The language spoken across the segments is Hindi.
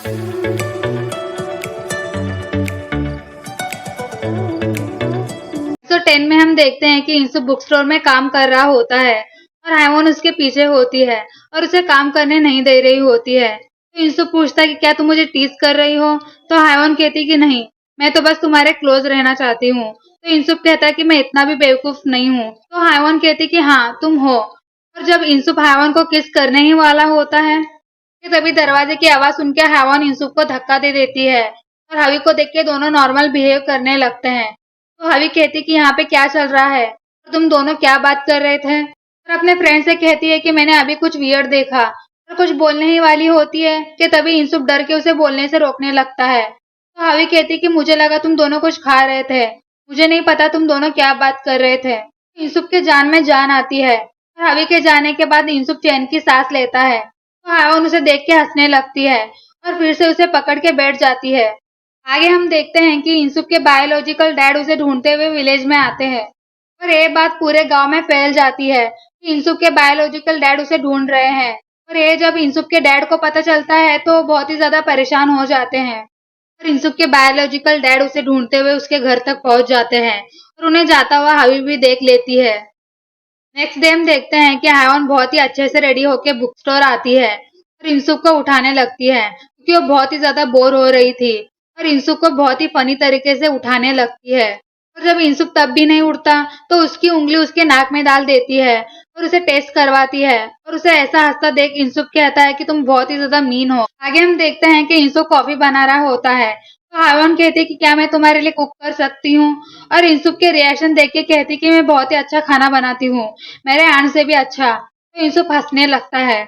तो 10 में हम देखते हैं कि इंसु बुक स्टोर में काम कर रहा होता है और हायवॉन उसके पीछे होती है और उसे काम करने नहीं दे रही होती है। तो इंसु पूछता है कि क्या तुम मुझे टीज कर रही हो? तो हायवॉन कहती कि नहीं, मैं तो बस तुम्हारे क्लोज रहना चाहती हूँ। तो इंसुप कहता है कि मैं इतना भी बेवकूफ नहीं हूँ। तो हायवॉन कहती कि हाँ तुम हो। और जब इंसुप हायवॉन को किस करने ही वाला होता है कि तभी दरवाजे की आवाज सुन के हायवॉन इंसुप को धक्का दे देती है और हवी को देख के दोनों नॉर्मल बिहेव करने लगते हैं। तो हवी कहती कि यहाँ पे क्या चल रहा है और तुम दोनों क्या बात कर रहे थे? और अपने फ्रेंड से कहती है कि मैंने अभी कुछ वियर्ड देखा और कुछ बोलने ही वाली होती है कि तभी इंसुप डर के उसे बोलने से रोकने लगता है। तो हवी कहती कि मुझे लगा तुम दोनों कुछ खा रहे थे, मुझे नहीं पता तुम दोनों क्या बात कर रहे थे। इंसुप के जान में जान आती है और हवी के जाने के बाद इंसुप चैन की सांस लेता है। तो हायवॉन उसे देख के हंसने लगती है और फिर से उसे पकड़ के बैठ जाती है। आगे हम देखते हैं कि इंसुप के बायोलॉजिकल डैड उसे ढूंढते हुए विलेज में आते हैं और ये बात पूरे गांव में फैल जाती है कि इंसुप के बायोलॉजिकल डैड उसे ढूंढ रहे हैं। और ये जब इंसुप के डैड को पता चलता है तो बहुत ही ज्यादा परेशान हो जाते हैं और इंसुप के बायोलॉजिकल डैड उसे ढूंढते हुए उसके घर तक पहुंच जाते हैं और उन्हें जाता हुआ हवी भी देख लेती है। नेक्स्ट डे हम देखते हैं कि हायवॉन बहुत ही अच्छे से रेडी होके बुक स्टोर आती है और इंसुप को उठाने लगती है क्योंकि वो बहुत ही ज्यादा बोर हो रही थी और इंसुप को बहुत ही फनी तरीके से उठाने लगती है। और जब इंसुप तब भी नहीं उठता तो उसकी उंगली उसके नाक में डाल देती है और उसे टेस्ट करवाती है और उसे ऐसा हंसता देख इंसुप कहता है कि तुम बहुत ही ज्यादा मीन हो। आगे हम देखते हैं कि इंसुप कॉफी बना रहा होता है तो हायवॉन कहती है कि क्या मैं तुम्हारे लिए कुक कर सकती हूँ? और इंसुप के रिएक्शन देख के कहती कि मैं बहुत ही अच्छा खाना बनाती हूँ, मेरे आंट से भी अच्छा। तो इंसुप हंसने लगता है।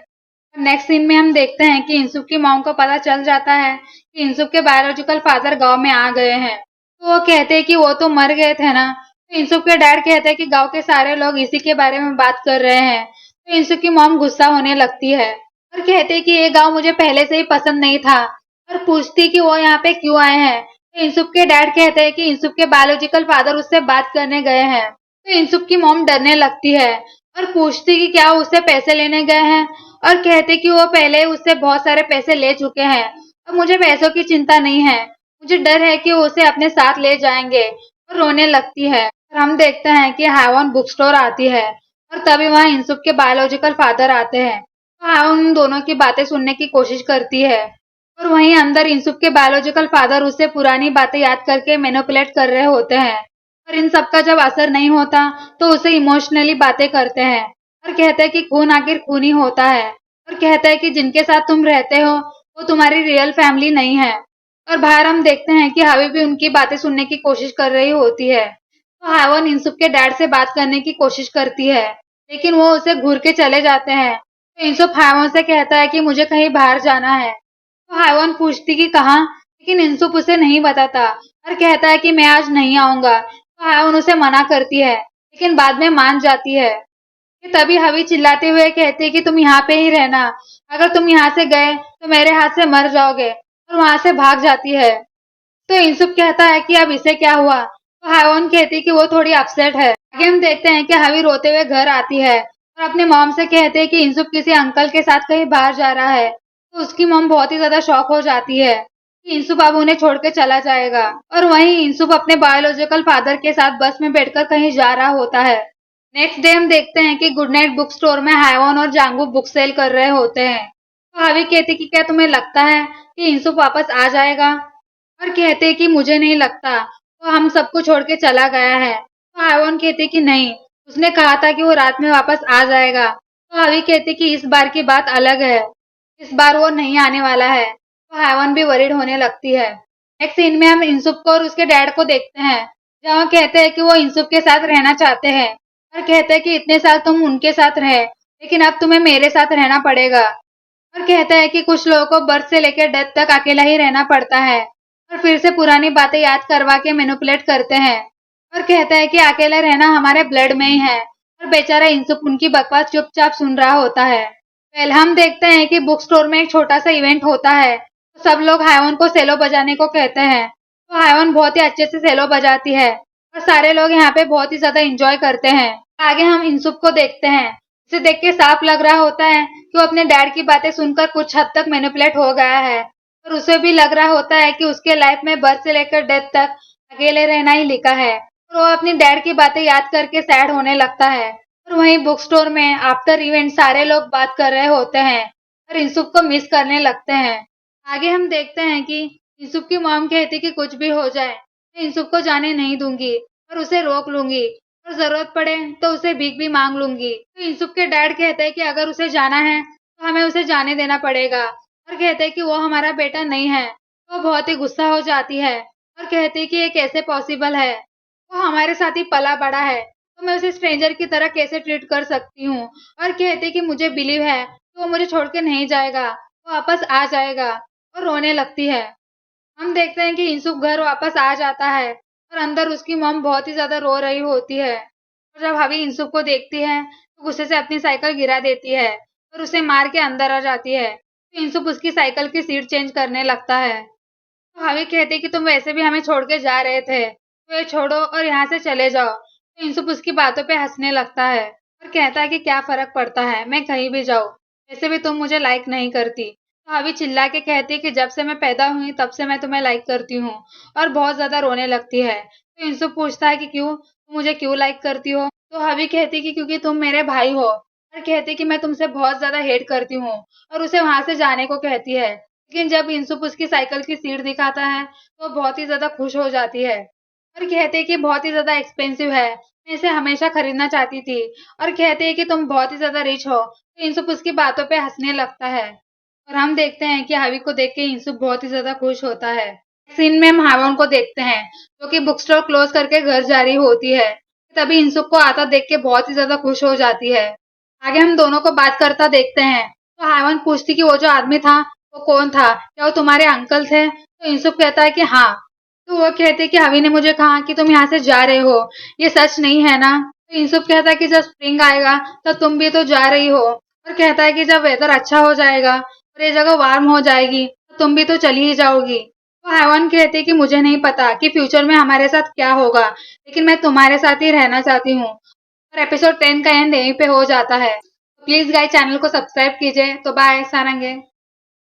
नेक्स्ट सीन में हम देखते हैं कि इंसुप की मॉम को पता चल जाता है कि इंसुप के बायोलॉजिकल फादर गांव में आ गए हैं। तो वो कहते हैं कि वो तो मर गए थे ना। तो इंसुप के डैड कहते हैं कि गांव के सारे लोग इसी के बारे में बात कर रहे हैं। तो इंसुप की मॉम गुस्सा होने लगती है और कहते हैं कि ये गांव मुझे पहले से ही पसंद नहीं था और पूछती कि वो यहाँ पे क्यों आए हैं। तो इंसुप के डैड कहते हैं कि इंसुप के बायोलॉजिकल फादर उससे बात करने गए हैं। तो इंसुप की मॉम डरने लगती है और पूछती कि क्या वो उससे पैसे लेने गए हैं और कहते कि वो पहले उससे बहुत सारे पैसे ले चुके हैं और मुझे पैसों की चिंता नहीं है, मुझे डर है कि वो उसे अपने साथ ले जाएंगे। और रोने लगती है और हम देखते हैं कि हायवॉन बुक स्टोर आती है और तभी वहाँ इंसुप के बायोलॉजिकल फादर आते हैं। तो हायवॉन उन दोनों की बातें सुनने की कोशिश करती है और वहीं अंदर इंसुप के बायोलॉजिकल फादर उससे पुरानी बातें याद करके मैनिपुलेट कर रहे होते हैं। और इन सब का जब असर नहीं होता तो उसे इमोशनली बातें करते हैं और कहते हैं कि खून आखिर खून ही होता है और कहते हैं कि जिनके साथ तुम रहते हो वो तुम्हारी रियल फैमिली नहीं है। और बाहर हम देखते हैं कि हावी भी उनकी बातें सुनने की कोशिश कर रही होती है। तो हावन इंसुप के डैड से बात करने की कोशिश करती है लेकिन वो उसे घूर के चले जाते हैं। तो इंसुप हावन से कहता है कि मुझे कहीं बाहर जाना है। तो हावन पूछती कि कहाँ, लेकिन इंसुप उसे नहीं बताता और कहता है कि मैं आज नहीं आऊंगा। तो हावन उसे मना करती है लेकिन बाद में मान जाती है। कि तभी हवी चिल्लाते हुए कहती है कि तुम यहाँ पे ही रहना, अगर तुम यहाँ से गए तो मेरे हाथ से मर जाओगे। और वहां से भाग जाती है। तो इंसुप कहता है कि अब इसे क्या हुआ? तो हायवॉन कहती है कि वो थोड़ी अपसेट है। आगे हम देखते हैं कि हवी रोते हुए घर आती है और अपने मॉम से कहते हैं कि इंसुप किसी अंकल के साथ कहीं बाहर जा रहा है। तो उसकी मॉम बहुत ही ज्यादा शॉक हो जाती है कि इंसुप अब उन्हें छोड़ के चला जाएगा। और वहीं इंसुप अपने बायोलॉजिकल फादर के साथ बस में बैठकर कहीं जा रहा होता है। नेक्स्ट डे हम देखते हैं कि गुड नाइट बुक स्टोर में हायवॉन और जांगू बुक सेल कर रहे होते हैं। तो हवी कहती कि क्या तुम्हें लगता है कि इंसुप वापस आ जाएगा? और कहते कि मुझे नहीं लगता, तो हम सबको छोड़ के चला गया है। तो हायवॉन कहते कि नहीं, उसने कहा था कि वो रात में वापस आ जाएगा। तो हवी कहती कि इस बार की बात अलग है, इस बार वो नहीं आने वाला है। तो हायवॉन भी वरीड होने लगती है। नेक्स्ट सीन में हम इंसुप को और उसके डैड को देखते हैं जहाँ कहते हैं कि वो इंसुप के साथ रहना चाहते हैं और कहते हैं कि इतने साल तुम उनके साथ रहे लेकिन अब तुम्हें मेरे साथ रहना पड़ेगा। और कहता है कि कुछ लोगों को बर्थ से लेकर डेथ तक अकेला ही रहना पड़ता है और फिर से पुरानी बातें याद करवा के मैनिपुलेट करते हैं। और कहता है कि अकेला रहना हमारे ब्लड में ही है। और बेचारा इंसुप उनकी बकवास चुपचाप सुन रहा होता है। पहले हम देखते हैं कि बुक स्टोर में एक छोटा सा इवेंट होता है तो सब लोग हायवन को सेलो बजाने को कहते हैं। तो हायवन बहुत ही अच्छे से सेलो बजाती है और सारे लोग यहाँ पे बहुत ही ज्यादा इंजॉय करते हैं। आगे हम इंसुप को देखते हैं, इसे देख के साफ लग रहा होता है कि वो अपने डैड की बातें सुनकर कुछ हद तक मैनिपुलेट हो गया है और उसे भी लग रहा होता है कि उसके लाइफ में बर्थ से लेकर डेथ तक अकेले रहना ही लिखा है, और वो अपनी डैड की बातें याद करके सैड होने लगता है। और वहीं बुक स्टोर में आफ्टर इवेंट सारे लोग बात कर रहे होते हैं और इंसुप को मिस करने लगते हैं। आगे हम देखते हैं कि इंसुप की मॉम कहती कि कुछ भी हो जाए, मैं इंसुप को जाने नहीं दूंगी और उसे रोक लूंगी, और जरूरत पड़े तो उसे भीख भी मांग लूंगी। तो इंसुप के डैड कहते हैं कि अगर उसे जाना है तो हमें उसे जाने देना पड़ेगा, और कहते हैं कि वो हमारा बेटा नहीं है। वो बहुत ही गुस्सा हो जाती है और कहती है कि ये कैसे पॉसिबल है, वो हमारे साथ ही पला बड़ा है, तो मैं उसे स्ट्रेंजर की तरह कैसे ट्रीट कर सकती हूँ। और कहती है कि मुझे बिलीव है कि वो मुझे छोड़ के नहीं जाएगा, वो वापस आ जाएगा, और रोने लगती है। हम देखते हैं कि इंसुक घर वापस आ जाता है और अंदर उसकी मॉम बहुत ही ज्यादा रो रही होती है। और जब हवी इंसुक को देखती है तो गुस्से से अपनी साइकिल गिरा देती है और उसे मार के अंदर आ जाती है। तो इंसुक उसकी साइकिल की सीट चेंज करने लगता है। तो हवी कहती कि तुम वैसे भी हमें छोड़ के जा रहे थे, तो ये छोड़ो और यहाँ से चले जाओ। तो इंसुप उसकी बातों पे हंसने लगता है और कहता है कि क्या फर्क पड़ता है, मैं कहीं भी जाऊँ, वैसे भी तुम मुझे लाइक नहीं करती। तो हवी चिल्ला के कहती है कि जब से मैं पैदा हुई तब से मैं तुम्हें लाइक करती हूँ, और बहुत ज्यादा रोने लगती है। तो इंसुप पूछता है कि क्यों, तुम मुझे क्यों लाइक करती हो। तो हवी कहती कि क्योंकि तुम मेरे भाई हो, और कहती कि मैं तुमसे बहुत ज्यादा हेट करती हूँ, और उसे वहां से जाने को कहती है। लेकिन जब इंसुप उसकी साइकिल की सीट दिखाता है तो बहुत ही ज्यादा खुश हो जाती है और कहते हैं कि बहुत ही ज्यादा एक्सपेंसिव है, मैं इसे हमेशा खरीदना चाहती थी। और कहते हैं कि तुम बहुत ही ज्यादा रिच हो। तो इंसुप उसकी बातों पे हंसने लगता है और हम देखते हैं कि हावी को देख के इंसुप बहुत ही ज्यादा खुश होता है। सीन में हम हावन को देखते हैं जो कि बुक स्टोर क्लोज करके घर जा रही होती है। तभी इंसुप को आता देख के बहुत ही ज्यादा खुश हो जाती है। आगे हम दोनों को बात करता देखते हैं तो हावन पूछती कि वो जो आदमी था वो कौन था, क्या वो तुम्हारे अंकल थे। तो इंसुप कहता है कि हाँ। तो वो कहते कि हवी ने मुझे कहा कि तुम यहाँ से जा रहे हो, ये सच नहीं है ना। तो इंसुप कहता है कि जब स्प्रिंग आएगा तो तुम भी तो जा रही हो, और कहता है कि जब वेदर अच्छा हो जाएगा और ये जगह वार्म हो जाएगी तो तुम भी तो चली ही जाओगी। तो हैवन कहती है कि मुझे नहीं पता कि फ्यूचर में हमारे साथ क्या होगा, लेकिन मैं तुम्हारे साथ ही रहना चाहती हूँ। और एपिसोड 10 का एंड यहीं पे हो जाता है। प्लीज गाइस चैनल को सब्सक्राइब कीजिए। तो बाय सारंगे।